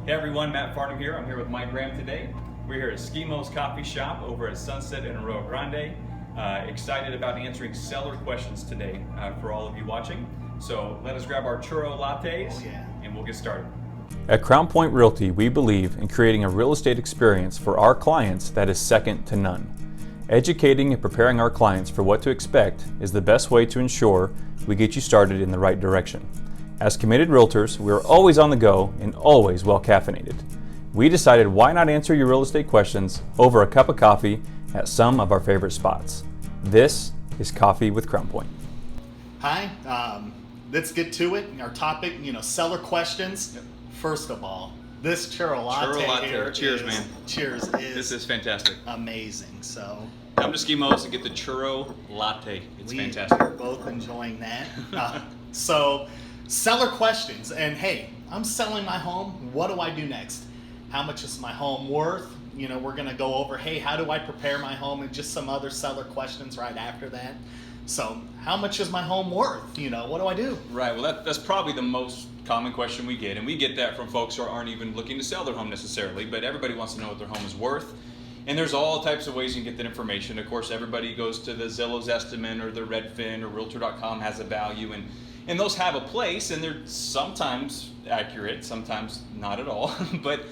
Hey everyone, Matt Farnham here. I'm here with Mike Graham today. We're here at Skimo's Coffee Shop over at Sunset in Arroyo Grande. Excited about answering seller questions today for all of you watching. So let us grab our churro lattes and we'll get started. At Crown Point Realty, we believe in creating a real estate experience for our clients that is second to none. Educating and preparing our clients for what to expect is the best way to ensure we get you started in the right direction. As committed realtors, we are always on the go and always well caffeinated. We decided why not answer your real estate questions over a cup of coffee at some of our favorite spots. This is Coffee with Crown Point. Hi, let's get to it. Our topic, seller questions. Yep. First of all, this churro latte here Cheers, is, man. Cheers This is fantastic. amazing. So Come to Skimo's and get the churro latte. It's we're fantastic. both enjoying that. So seller questions, and hey, I'm selling my home. What do I do next? How much is my home worth? We're gonna go over, hey, how do I prepare my home, and just some other seller questions right after that. So how much is my home worth? What do I do? Right, well that's probably the most common question we get, and we get that from folks who aren't even looking to sell their home necessarily, but everybody wants to know what their home is worth. And there's all types of ways you can get that information. Of course, everybody goes to the Zillow's estimate or the Redfin or Realtor.com has a value, and those have a place, and they're sometimes accurate, sometimes not at all, but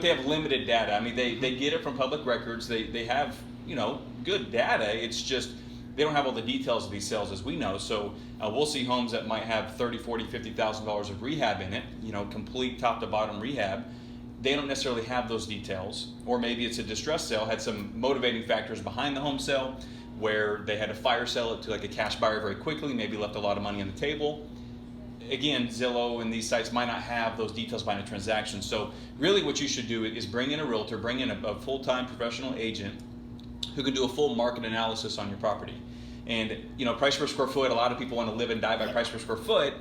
they have limited data. I mean, they get it from public records. They have, good data. It's just they don't have all the details of these sales as we know. So we'll see homes that might have $30,000, $40,000, $50,000 of rehab in it, complete top to bottom rehab. They don't necessarily have those details, or maybe it's a distress sale, had some motivating factors behind the home sale where they had to fire sell it to like a cash buyer very quickly, maybe left a lot of money on the table. Again, Zillow and these sites might not have those details behind a transaction. So really what you should do is bring in a realtor, bring in a full-time professional agent who can do a full market analysis on your property. And price per square foot, a lot of people want to live and die by price per square foot,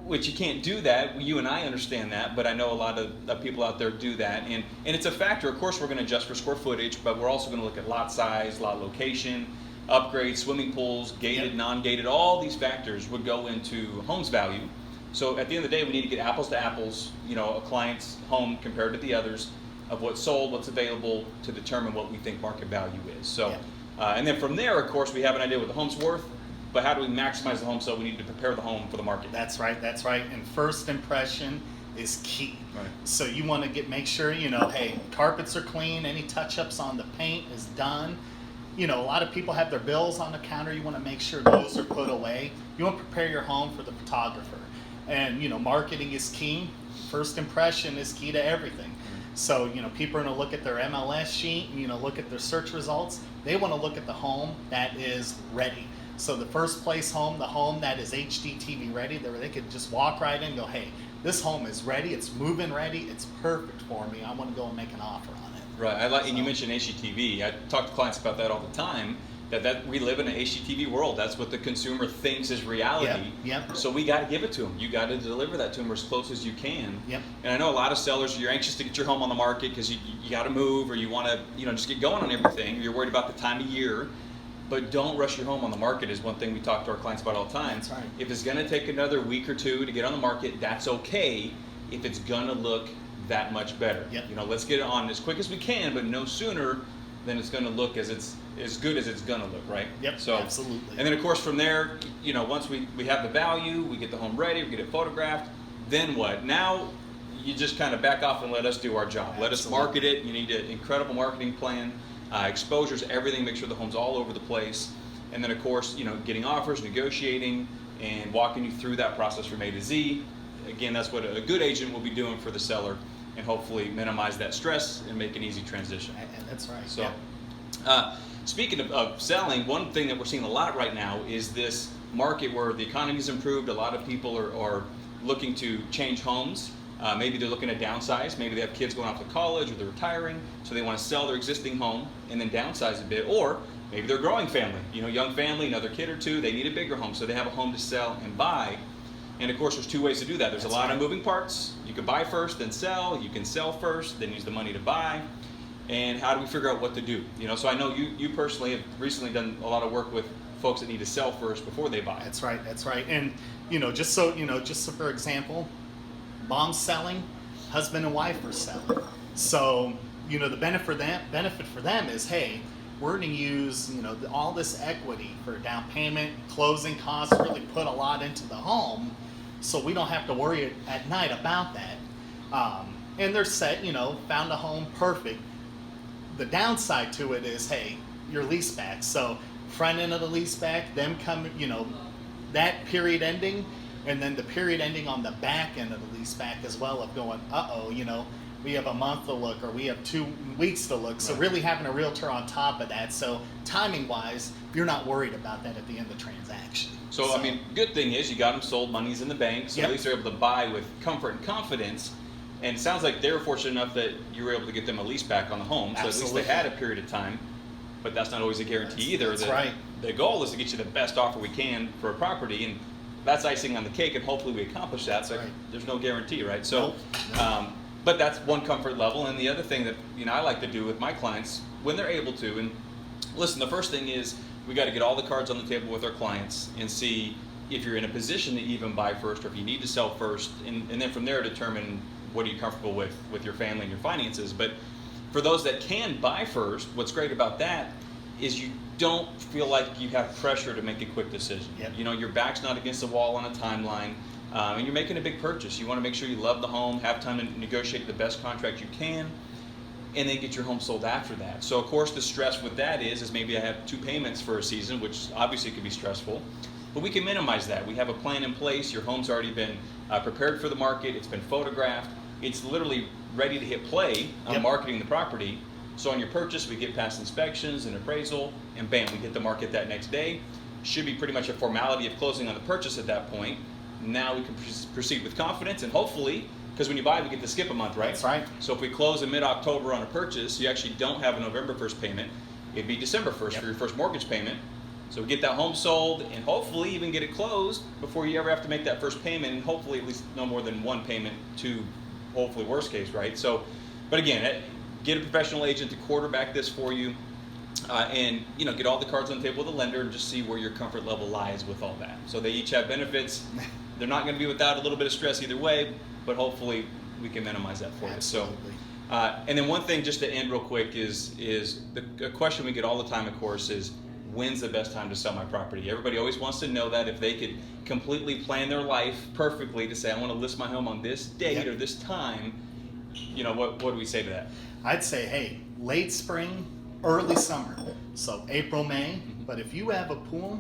which you can't do that. You and I understand that, but I know a lot of people out there do that. And it's a factor. Of course, we're going to adjust for square footage, but we're also going to look at lot size, lot location, upgrades, swimming pools, gated, non-gated. All these factors would go into home's value. So at the end of the day, we need to get apples to apples, a client's home compared to the others of what's sold, what's available to determine what we think market value is. So, and then from there, of course, we have an idea what the home's worth. But how do we maximize the home? So we need to prepare the home for the market. That's right. And first impression is key. Right. So you want to make sure, hey, carpets are clean, any touch-ups on the paint is done. A lot of people have their bills on the counter. You want to make sure those are put away. You want to prepare your home for the photographer. And, marketing is key. First impression is key to everything. So, people are going to look at their MLS sheet, look at their search results. They want to look at the home that is ready. So the first place home, the home that is HDTV ready, they could just walk right in and go, hey, this home is ready, it's move-in ready, it's perfect for me. I want to go and make an offer on it. Right. And you mentioned HGTV. I talk to clients about that all the time. That we live in an HGTV world. That's what the consumer thinks is reality. Yep. So we got to give it to them. You got to deliver that to them as close as you can. Yep. And I know a lot of sellers, you're anxious to get your home on the market because you got to move, or you want to just get going on everything. Or you're worried about the time of year. But don't rush your home on the market is one thing we talk to our clients about all the time. That's right. If it's going to take another week or two to get on the market, that's okay if it's going to look that much better. Yep. Let's get it on as quick as we can, but no sooner than it's going to look as good as it's going to look, right? Yep, so, absolutely. And then, of course, from there, once we have the value, we get the home ready, we get it photographed, then what? Now, you just kind of back off and let us do our job. Absolutely. Let us market it. You need an incredible marketing plan. Exposures, everything, make sure the home's all over the place. And then, of course, getting offers, negotiating, and walking you through that process from A to Z. Again, that's what a good agent will be doing for the seller, and hopefully minimize that stress and make an easy transition. And that's right. So, speaking of selling, one thing that we're seeing a lot right now is this market where the economy's improved. A lot of people are looking to change homes. Maybe they're looking to downsize. Maybe they have kids going off to college or they're retiring, so they want to sell their existing home and then downsize a bit. Or maybe they're a growing family, young family, another kid or two. They need a bigger home, so they have a home to sell and buy. And of course, there's two ways to do that. There's a lot of moving parts. You can buy first, then sell. You can sell first, then use the money to buy. And how do we figure out what to do? So I know you personally have recently done a lot of work with folks that need to sell first before they buy. That's right. And just so for example, mom's selling, husband and wife are selling. So, you know, the benefit for them is, hey, we're going to use, you know, all this equity for down payment, closing costs, really put a lot into the home, so we don't have to worry at night about that. And they're set, you know, found a home, perfect. The downside to it is, hey, your lease back. So front end of the lease back, them come, you know, that period ending, and then the period ending on the back end of the lease back as well, of going, you know, we have a month to look, or we have 2 weeks to look. So really having a realtor on top of that. So timing wise, you're not worried about that at the end of the transaction. So I mean, good thing is you got them sold, money's in the bank, so Yep. at least they're able to buy with comfort and confidence. And it sounds like they were fortunate enough that you were able to get them a lease back on the home, so Absolutely. at least they had a period of time. But that's not always a guarantee either. That's right. The goal is to get you the best offer we can for a property, and that's icing on the cake, and hopefully we accomplish that. So Right. there's no guarantee, right? So, Nope. but that's one comfort level. And the other thing that, you know, I like to do with my clients when they're able to, and listen, the first thing is we got to get all the cards on the table with our clients and see if you're in a position to even buy first, or if you need to sell first, and then from there determine what are you comfortable with your family and your finances. But for those that can buy first, what's great about that is you don't feel like you have pressure to make a quick decision. Yep. You know, your back's not against the wall on a timeline, and you're making a big purchase. You want to make sure you love the home, have time to negotiate the best contract you can, and then get your home sold after that. So of course the stress with that is maybe I have 2 payments for a season, which obviously could be stressful, but we can minimize that. We have a plan in place. Your home's already been prepared for the market. It's been photographed. It's literally ready to hit play on Yep. marketing the property. So on your purchase, we get past inspections and appraisal, and bam, we hit the market that next day. Should be pretty much a formality of closing on the purchase at that point. Now we can proceed with confidence, and hopefully, because when you buy, we get to skip a month, right? That's right. So if we close in mid-October on a purchase, you actually don't have a November 1st payment. It'd be December 1st Yep. for your first mortgage payment. So we get that home sold, and hopefully even get it closed before you ever have to make that first payment, and hopefully at least no more than 1 payment, 2, hopefully worst case, right? So, but again, get a professional agent to quarterback this for you, and you know, get all the cards on the table with the lender, and just see where your comfort level lies with all that. So they each have benefits. They're not going to be without a little bit of stress either way, but hopefully we can minimize that for Absolutely. you. So, and then one thing just to end real quick is a question we get all the time, of course, is when's the best time to sell my property? Everybody always wants to know that. If they could completely plan their life perfectly to say, I want to list my home on this date Yep. or this time, you know, what do we say to that? I'd say, hey, late spring, early summer. So April, May. Mm-hmm. But if you have a pool,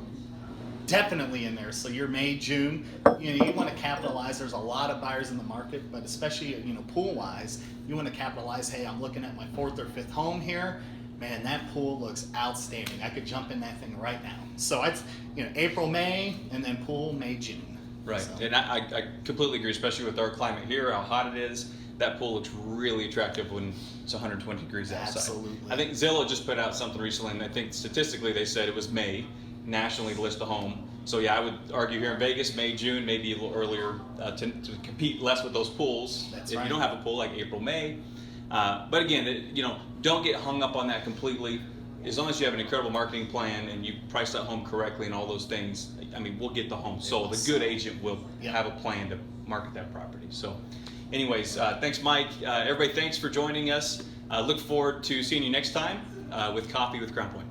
definitely in there. So you're May, June, you know, you want to capitalize. There's a lot of buyers in the market, but especially, you know, pool wise, you want to capitalize. Hey, I'm looking at my 4th or 5th home here. Man, that pool looks outstanding. I could jump in that thing right now. So it's, you know, April, May, and then pool, May, June. Right, So, and I completely agree, especially with our climate here, how hot it is. That pool looks really attractive when it's 120 degrees outside. Absolutely. I think Zillow just put out something recently, and I think statistically they said it was May nationally to list a home. So yeah, I would argue here in Vegas, May, June, maybe a little earlier to compete less with those pools. That's if right. you don't have a pool, like April, May. But again, you know, don't get hung up on that completely. As long as you have an incredible marketing plan and you price that home correctly and all those things, I mean, we'll get the home sold. A good agent will Yeah. have a plan to market that property. So anyways, thanks, Mike. Everybody, thanks for joining us. Look forward to seeing you next time with Coffee with Crown Point.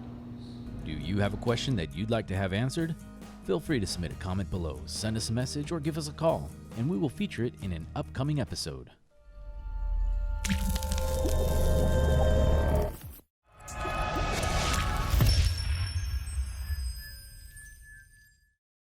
Do you have a question that you'd like to have answered? Feel free to submit a comment below, send us a message, or give us a call, and we will feature it in an upcoming episode.